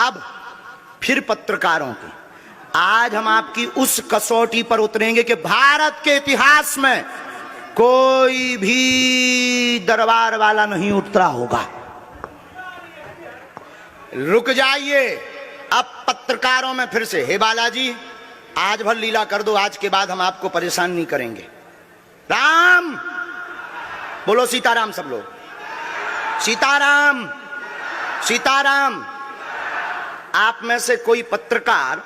अब फिर पत्रकारों की, आज हम आपकी उस कसौटी पर उतरेंगे कि भारत के इतिहास में कोई भी दरबार वाला नहीं उतरा होगा। रुक जाइए, अब पत्रकारों में फिर से, हे बालाजी आज भर लीला कर दो, आज के बाद हम आपको परेशान नहीं करेंगे। राम बोलो, सीताराम सब लोग, सीताराम सीताराम। आप में से कोई पत्रकार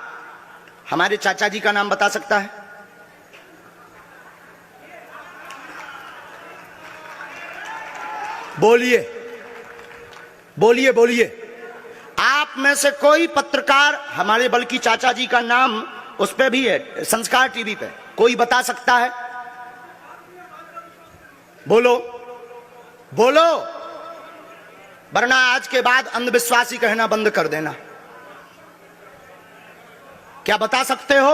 हमारे चाचा जी का नाम बता सकता है? बोलिए बोलिए बोलिए। आप में से कोई पत्रकार हमारे बल्कि चाचा जी का नाम उस पे भी है, संस्कार टीवी पे, कोई बता सकता है? बोलो बोलो, वरना आज के बाद अंधविश्वासी कहना बंद कर देना। क्या बता सकते हो?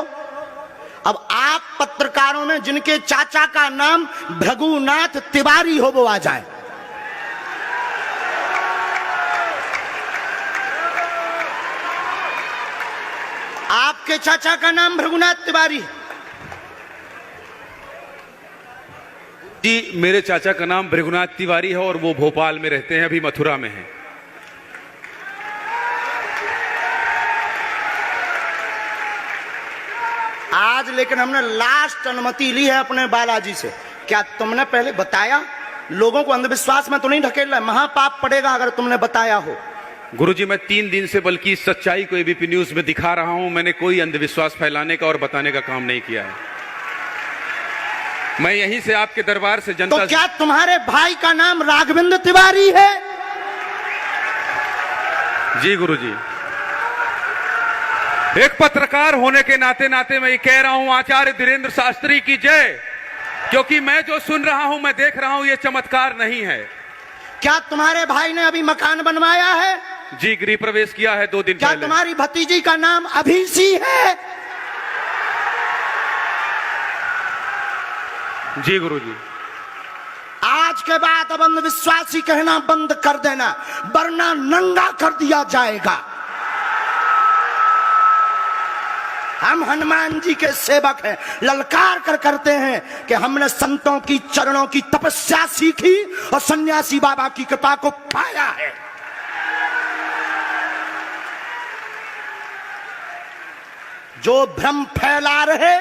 अब आप पत्रकारों में जिनके चाचा का नाम भृगुनाथ तिवारी हो वो आ जाए। आपके चाचा का नाम भृगुनाथ तिवारी? जी, मेरे चाचा का नाम भृगुनाथ तिवारी है और वो भोपाल में रहते हैं, अभी मथुरा में हैं। आज लेकिन हमने लास्ट अनुमति ली है अपने बालाजी से। क्या तुमने पहले बताया? लोगों को अंधविश्वास में तो नहीं ढकेलना, महापाप पड़ेगा अगर तुमने बताया हो। गुरुजी, मैं 3 दिन से बल्कि इस सच्चाई को एबीपी न्यूज में दिखा रहा हूं। मैंने कोई अंधविश्वास फैलाने का और बताने का काम नहीं किया है। मैं यहीं से आपके दरबार से जनता। तो क्या तुम्हारे भाई का नाम राघवेंद्र तिवारी है? जी गुरुजी, एक पत्रकार होने के नाते नाते मैं ये कह रहा हूं, आचार्य धीरेन्द्र शास्त्री की जय। क्योंकि मैं जो सुन रहा हूं, मैं देख रहा हूं, ये चमत्कार नहीं है। क्या तुम्हारे भाई ने अभी मकान बनवाया है? जी, गृह प्रवेश किया है 2 दिन क्या पहले। तुम्हारी भतीजी का नाम अभिषी है? जी गुरुजी। आज के बाद अब अंधविश्वासी कहना बंद कर देना, वरना नंगा कर दिया जाएगा। हम हनुमान जी के सेवक हैं, ललकार कर करते हैं कि हमने संतों की चरणों की तपस्या सीखी और सन्यासी बाबा की कृपा को पाया है। जो भ्रम फैला रहे,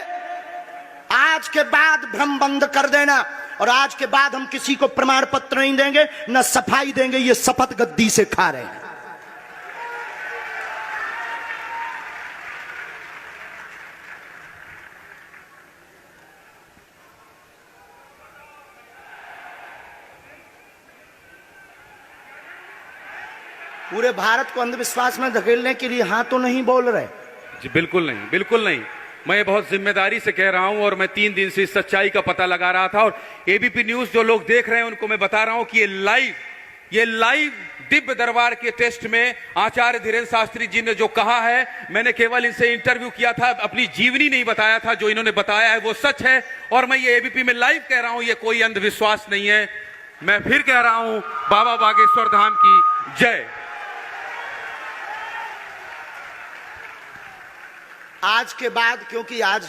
आज के बाद भ्रम बंद कर देना। और आज के बाद हम किसी को प्रमाण पत्र नहीं देंगे, न सफाई देंगे, ये शपथ गद्दी से खा रहे हैं। पूरे भारत को अंधविश्वास में धकेलने के लिए हाँ तो नहीं बोल रहे? जी बिल्कुल नहीं, बिल्कुल नहीं। मैं बहुत जिम्मेदारी से कह रहा हूं और मैं 3 दिन से इस सच्चाई का पता लगा रहा था। और एबीपी न्यूज जो लोग देख रहे हैं उनको मैं बता रहा हूं कि ये लाइव दिव्य दरबार के टेस्ट में आचार्य धीरेन्द्र शास्त्री जी ने जो कहा है, मैंने केवल इनसे इंटरव्यू किया था, अपनी जीवनी नहीं बताया था। जो इन्होंने बताया है वो सच है और मैं ये एबीपी में लाइव कह रहा हूं, ये कोई अंधविश्वास नहीं है। मैं फिर कह रहा हूं, बाबा बागेश्वर धाम की जय। आज के बाद, क्योंकि आज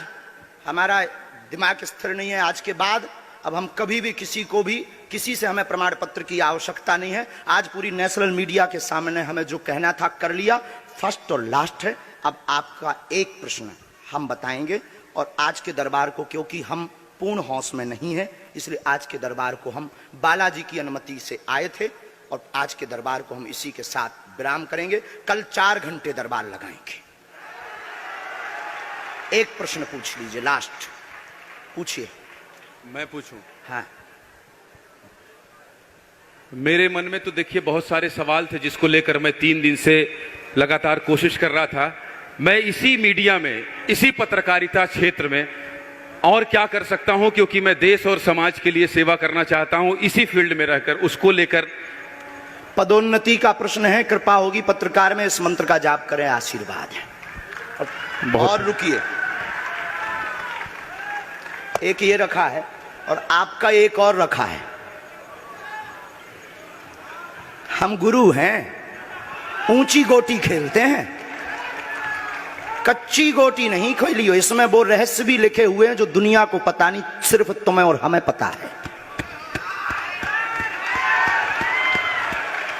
हमारा दिमाग स्थिर नहीं है, आज के बाद अब हम कभी भी किसी से हमें प्रमाण पत्र की आवश्यकता नहीं है। आज पूरी नेशनल मीडिया के सामने हमें जो कहना था कर लिया, फर्स्ट और लास्ट है। अब आपका एक प्रश्न हम बताएंगे और आज के दरबार को, क्योंकि हम पूर्ण होश में नहीं है, इसलिए आज के दरबार को हम बालाजी की अनुमति से आए थे और आज के दरबार को हम इसी के साथ विराम करेंगे। कल 4 घंटे दरबार लगाएंगे। एक प्रश्न पूछ लीजिए, लास्ट पूछिए। मैं पूछूं? हाँ। मेरे मन में तो देखिए बहुत सारे सवाल थे जिसको लेकर मैं 3 दिन से लगातार कोशिश कर रहा था। मैं इसी मीडिया में, इसी पत्रकारिता क्षेत्र में और क्या कर सकता हूं, क्योंकि मैं देश और समाज के लिए सेवा करना चाहता हूं इसी फील्ड में रहकर। उसको लेकर पदोन्नति का प्रश्न है, कृपा होगी पत्रकार में इस मंत्र का जाप करें, आशीर्वाद है। और रुकिए, एक ये रखा है और आपका एक और रखा है। हम गुरु हैं, ऊंची गोटी खेलते हैं, कच्ची गोटी नहीं खेली हो। इसमें वो रहस्य भी लिखे हुए हैं जो दुनिया को पता नहीं, सिर्फ तुम्हें और हमें पता है।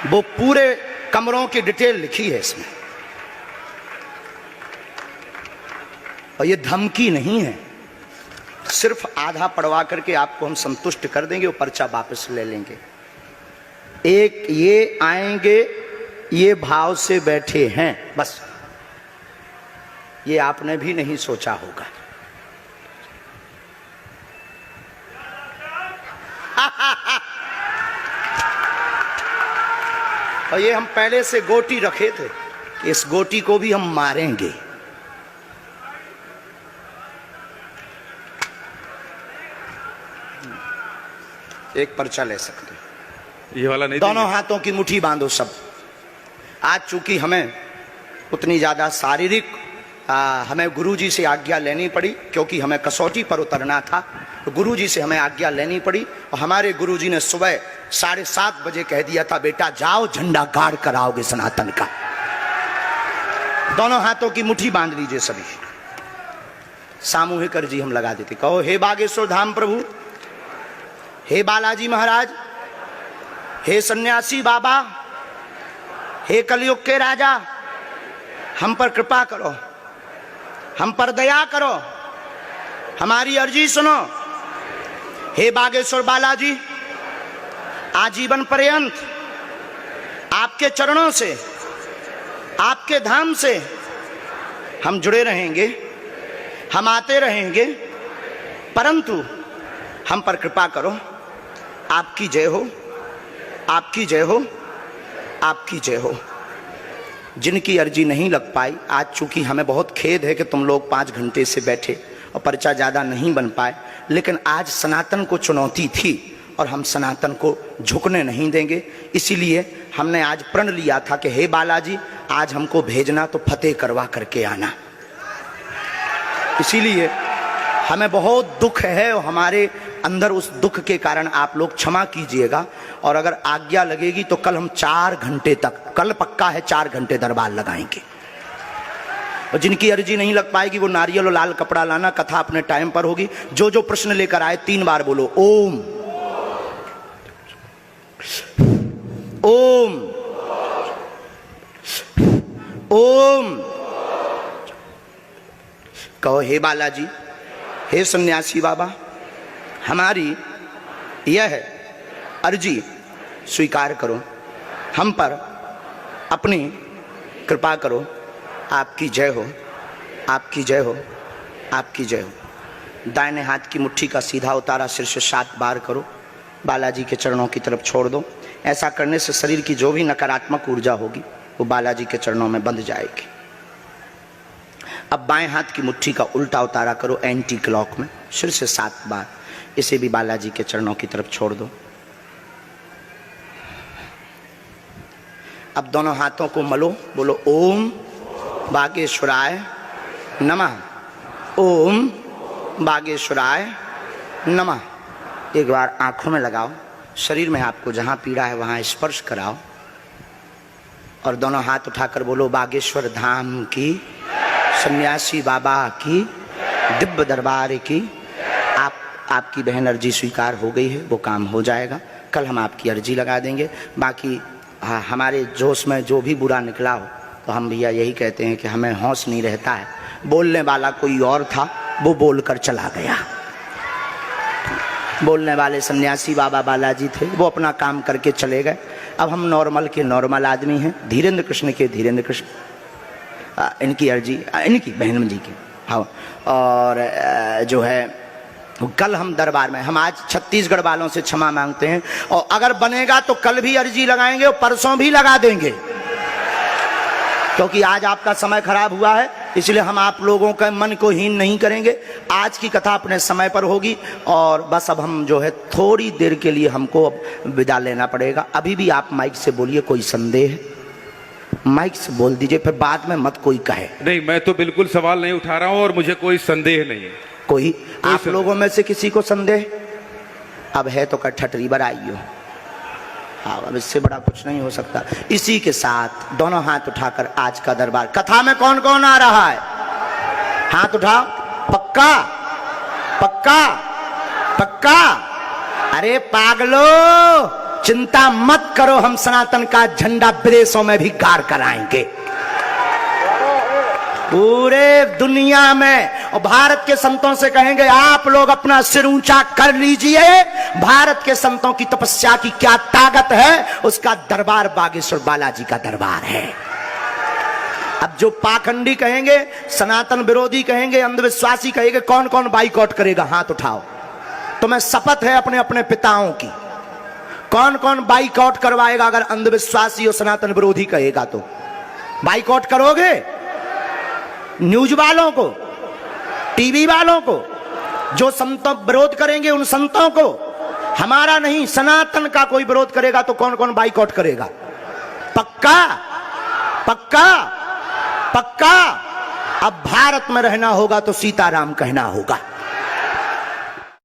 वो पूरे कमरों की डिटेल लिखी है इसमें, और ये धमकी नहीं है। सिर्फ आधा पढ़वा करके आपको हम संतुष्ट कर देंगे, वो पर्चा वापस ले लेंगे। एक ये आएंगे, ये भाव से बैठे हैं, बस ये आपने भी नहीं सोचा होगा। और ये हम पहले से गोटी रखे थे कि इस गोटी को भी हम मारेंगे। एक पर्चा ले सकते हैं, ये वाला नहीं, दोनों हाथों की मुट्ठी बांधो सब। आज चूंकि हमें उतनी ज्यादा शारीरिक हमें गुरुजी से आज्ञा लेनी पड़ी, क्योंकि हमें कसौटी पर उतरना था, तो गुरुजी से हमें आज्ञा लेनी पड़ी। और हमारे गुरुजी ने सुबह 7:30 बजे कह दिया था, बेटा जाओ झंडा गाड़ कर आओगे सनातन का। दोनों हाथों की मुट्ठी बांध लीजिए सभी। सामूहिक अर्जी हम लगा देते। कहो, हे बागेश्वर धाम प्रभु, हे बालाजी महाराज, हे सन्यासी बाबा, हे कलयुग के राजा, हम पर कृपा करो, हम पर दया करो, हमारी अर्जी सुनो। हे बागेश्वर बालाजी, आजीवन पर्यंत आपके चरणों से, आपके धाम से हम जुड़े रहेंगे, हम आते रहेंगे, परंतु हम पर कृपा करो। आपकी जय हो, आपकी जय हो, आपकी जय हो। जिनकी अर्जी नहीं लग पाई, आज चूंकि हमें बहुत खेद है कि तुम लोग 5 घंटे से बैठे और पर्चा ज़्यादा नहीं बन पाए, लेकिन आज सनातन को चुनौती थी और हम सनातन को झुकने नहीं देंगे। इसीलिए हमने आज प्रण लिया था कि हे बालाजी, आज हमको भेजना तो फतेह करवा करके आना। इसीलिए हमें बहुत दुख है और हमारे अंदर उस दुख के कारण आप लोग क्षमा कीजिएगा। और अगर आज्ञा लगेगी तो कल हम 4 घंटे तक, कल पक्का है 4 घंटे दरबार लगाएंगे। और जिनकी अर्जी नहीं लग पाएगी वो नारियल और लाल कपड़ा लाना, कथा अपने टाइम पर होगी। जो जो प्रश्न लेकर आए 3 बार बोलो ओम ओम ओम। कहो, हे बालाजी, हे सन्यासी बाबा, हमारी यह अर्जी स्वीकार करो, हम पर अपनी कृपा करो। आपकी जय हो, आपकी जय हो, आपकी जय हो। दाहिने हाथ की मुट्ठी का सीधा उतारा सिर से 7 बार करो, बालाजी के चरणों की तरफ छोड़ दो। ऐसा करने से शरीर की जो भी नकारात्मक ऊर्जा होगी वो बालाजी के चरणों में बंध जाएगी। अब बाएं हाथ की मुट्ठी का उल्टा उतारा करो एंटी क्लॉक में, सिर से 7 बार। इसे भी बालाजी के चरणों की तरफ छोड़ दो। अब दोनों हाथों को मलो, बोलो ओम बागेश्वराय नमः, ओम बागेश्वराय नमः। एक बार आंखों में लगाओ, शरीर में आपको जहां पीड़ा है वहां स्पर्श कराओ और दोनों हाथ उठाकर बोलो बागेश्वर धाम की, सन्यासी बाबा की, दिव्य दरबार की। आपकी बहन अर्जी स्वीकार हो गई है, वो काम हो जाएगा। कल हम आपकी अर्जी लगा देंगे। बाकी हमारे जोश में जो भी बुरा निकला हो तो हम भैया यही कहते हैं कि हमें होश नहीं रहता है। बोलने वाला कोई और था, वो बोलकर चला गया। बोलने वाले सन्यासी बाबा बालाजी थे, वो अपना काम करके चले गए। अब हम नॉर्मल के नॉर्मल आदमी हैं, धीरेन्द्र कृष्ण के धीरेन्द्र कृष्ण। इनकी अर्जी, इनकी बहन जी की, हाँ। और जो है कल हम दरबार में, हम आज छत्तीसगढ़ वालों से क्षमा मांगते हैं और अगर बनेगा तो कल भी अर्जी लगाएंगे और परसों भी लगा देंगे, क्योंकि आज आपका समय खराब हुआ है। इसलिए हम आप लोगों के मन को हीन नहीं करेंगे। आज की कथा अपने समय पर होगी और बस अब हम जो है थोड़ी देर के लिए हमको अब विदा लेना पड़ेगा। अभी भी आप माइक से बोलिए, कोई संदेह है माइक से बोल दीजिए, फिर बाद में मत कोई कहे। नहीं, मैं तो बिल्कुल सवाल नहीं उठा रहा हूं और मुझे कोई संदेह नहीं है। कोई आप लोगों में से किसी को संदेह अब है तो ठटरी बर आइयो। हाँ, अब इससे बड़ा कुछ नहीं हो सकता। इसी के साथ दोनों हाथ उठाकर आज का दरबार, कथा में कौन कौन आ रहा है? हाथ उठाओ। पक्का पक्का पक्का? अरे पागलो, चिंता मत करो, हम सनातन का झंडा विदेशों में भी गाड़ कर आएंगे, पूरे दुनिया में। और भारत के संतों से कहेंगे आप लोग अपना सिर ऊंचा कर लीजिए, भारत के संतों की तपस्या की क्या ताकत है, उसका दरबार बागेश्वर बालाजी का दरबार है। अब जो पाखंडी कहेंगे, सनातन विरोधी कहेंगे, अंधविश्वासी कहेंगे, कौन कौन बाइकआउट करेगा? हाथ उठाओ। तुम्हें शपथ है अपने अपने पिताओं की, कौन कौन बाइकआउट करवाएगा? अगर अंधविश्वासी और सनातन विरोधी कहेगा तो बाइकआउट करोगे? न्यूज वालों को, टीवी वालों को, जो संतों विरोध करेंगे उन संतों को, हमारा नहीं सनातन का कोई विरोध करेगा तो कौन कौन बाइकआउट करेगा? पक्का पक्का पक्का? अब भारत में रहना होगा तो सीताराम कहना होगा।